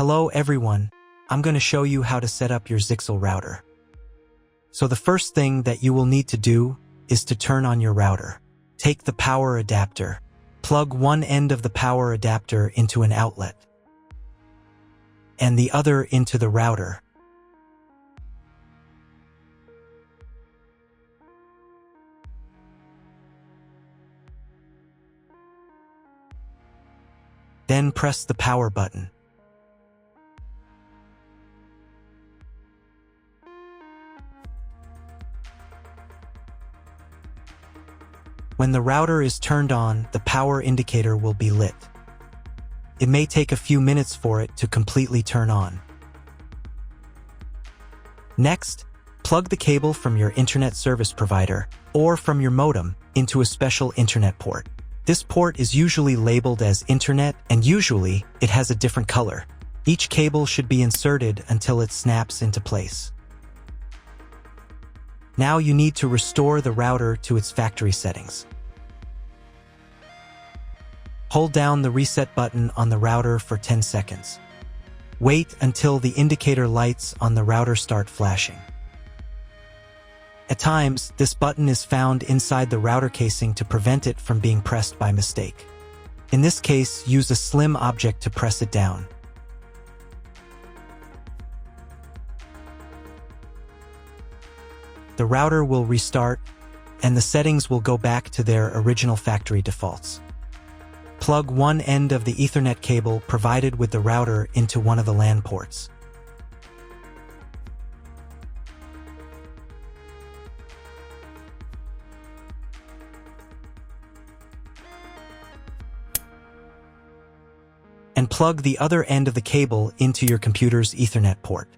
Hello everyone, I'm going to show you how to set up your Zyxel router. So the first thing that you will need to do is to turn on your router. Take the power adapter. Plug one end of the power adapter into an outlet and the other into the router. Then press the power button. When the router is turned on, the power indicator will be lit. It may take a few minutes for it to completely turn on. Next, plug the cable from your internet service provider or from your modem into a special internet port. This port is usually labeled as Internet, and usually it has a different color. Each cable should be inserted until it snaps into place. Now you need to restore the router to its factory settings. Hold down the reset button on the router for 10 seconds. Wait until the indicator lights on the router start flashing. At times, this button is found inside the router casing to prevent it from being pressed by mistake. In this case, use a slim object to press it down. The router will restart, and the settings will go back to their original factory defaults. Plug one end of the Ethernet cable provided with the router into one of the LAN ports. And plug the other end of the cable into your computer's Ethernet port.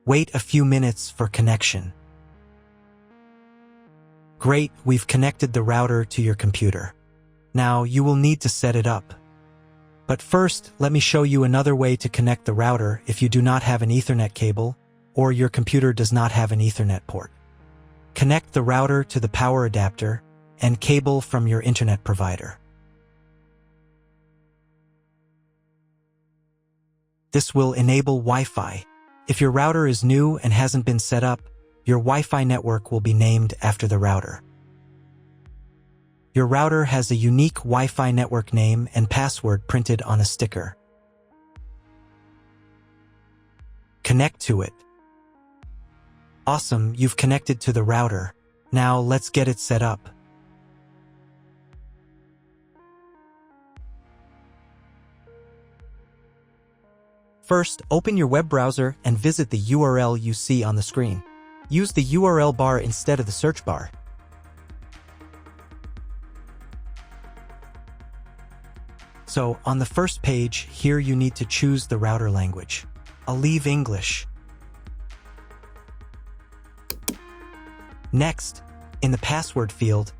Wait a few minutes for connection. Great, we've connected the router to your computer. Now you will need to set it up. But first, let me show you another way to connect the router if you do not have an Ethernet cable or your computer does not have an Ethernet port. Connect the router to the power adapter and cable from your internet provider. This will enable Wi-Fi. If your router is new and hasn't been set up, your Wi-Fi network will be named after the router. Your router has a unique Wi-Fi network name and password printed on a sticker. Connect to it. Awesome, you've connected to the router. Now let's get it set up. First, open your web browser and visit the URL you see on the screen. Use the URL bar instead of the search bar. So, on the first page, here you need to choose the router language. I'll leave English. Next, in the password field,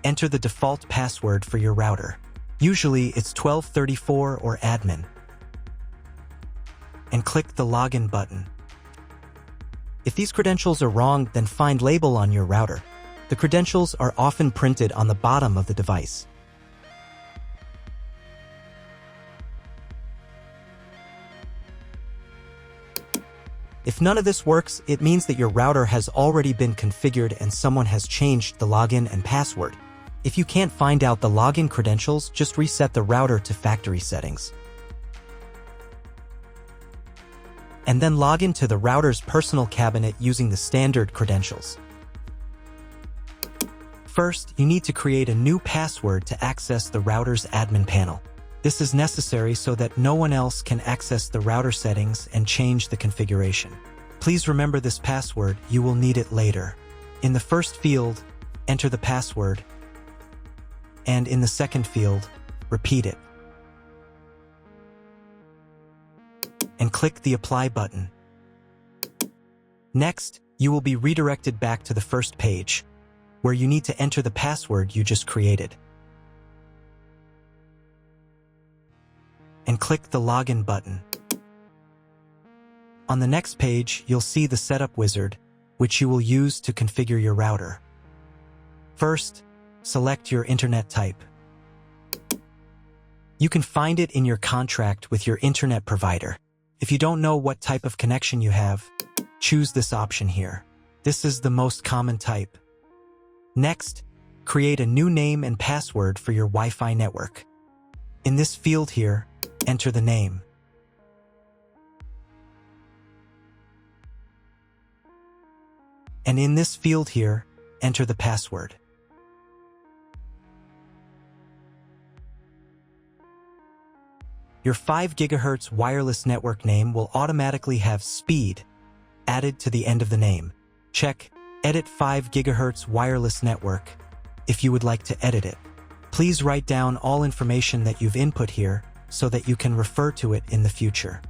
enter the default password for your router. Usually it's 1234 or admin. And click the login button. If these credentials are wrong, then find label on your router. The credentials are often printed on the bottom of the device. If none of this works, it means that your router has already been configured and someone has changed the login and password. If you can't find out the login credentials, just reset the router to factory settings. And then log into the router's personal cabinet using the standard credentials. First, you need to create a new password to access the router's admin panel. This is necessary so that no one else can access the router settings and change the configuration. Please remember this password, you will need it later. In the first field, enter the password, and in the second field, repeat it. And click the Apply button. Next, you will be redirected back to the first page, where you need to enter the password you just created. And click the Login button. On the next page, you'll see the Setup wizard, which you will use to configure your router. First, select your internet type. You can find it in your contract with your internet provider. If you don't know what type of connection you have, choose this option here. This is the most common type. Next, create a new name and password for your Wi-Fi network. In this field here, enter the name. And in this field here, enter the password. Your 5 GHz wireless network name will automatically have speed added to the end of the name. Check Edit 5 GHz wireless network if you would like to edit it. Please write down all information that you've input here so that you can refer to it in the future.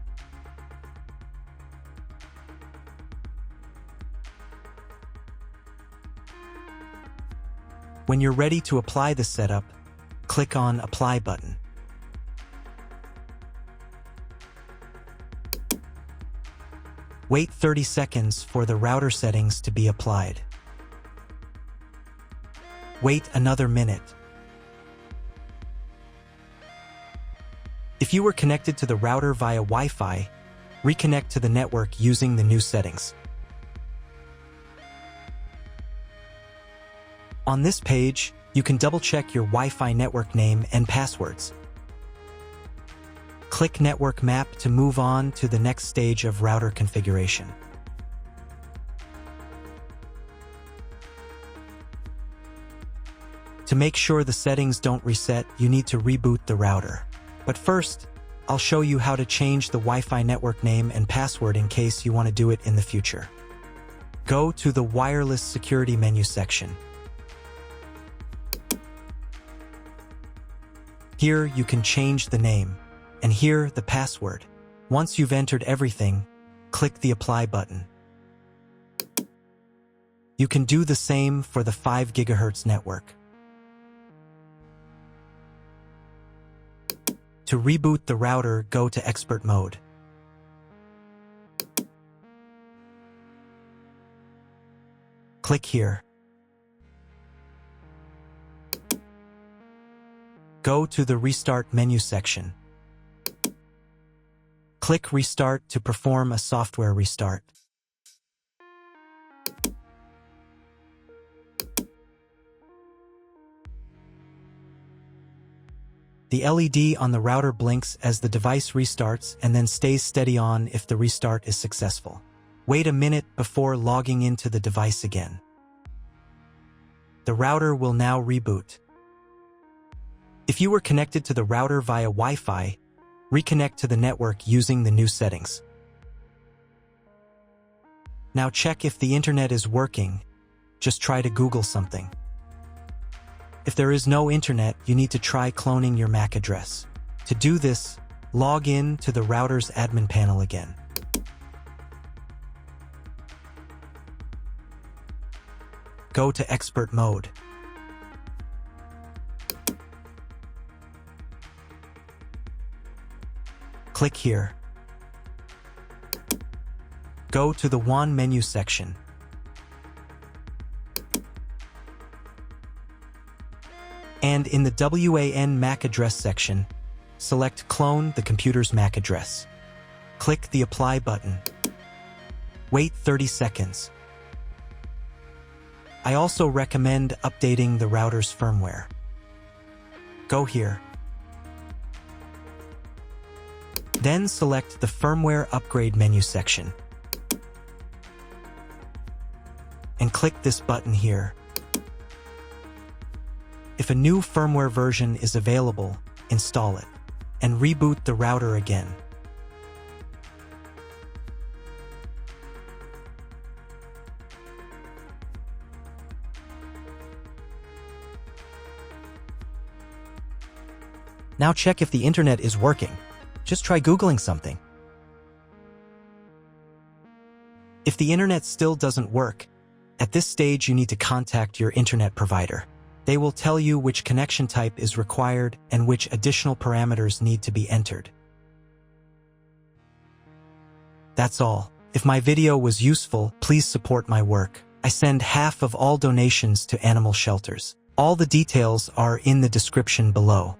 When you're ready to apply the setup, click on Apply button. Wait 30 seconds for the router settings to be applied. Wait another minute. If you were connected to the router via Wi-Fi, reconnect to the network using the new settings. On this page, you can double-check your Wi-Fi network name and passwords. Click Network Map to move on to the next stage of router configuration. To make sure the settings don't reset, you need to reboot the router. But first, I'll show you how to change the Wi-Fi network name and password in case you want to do it in the future. Go to the Wireless Security menu section. Here you can change the name, and here the password. Once you've entered everything, click the Apply button. You can do the same for the 5 GHz network. To reboot the router, go to Expert Mode. Click here. Go to the Restart menu section. Click Restart to perform a software restart. The LED on the router blinks as the device restarts and then stays steady on if the restart is successful. Wait a minute before logging into the device again. The router will now reboot. If you were connected to the router via Wi-Fi, reconnect to the network using the new settings. Now check if the internet is working. Just try to Google something. If there is no internet, you need to try cloning your MAC address. To do this, log in to the router's admin panel again. Go to Expert Mode. Click here. Go to the WAN menu section. And in the WAN MAC address section, select Clone the computer's MAC address. Click the Apply button. Wait 30 seconds. I also recommend updating the router's firmware. Go here. Then select the Firmware Upgrade menu section. And click this button here. If a new firmware version is available, install it, and reboot the router again. Now check if the internet is working. Just try Googling something. If the internet still doesn't work, at this stage you need to contact your internet provider. They will tell you which connection type is required and which additional parameters need to be entered. That's all. If my video was useful, please support my work. I send half of all donations to animal shelters. All the details are in the description below.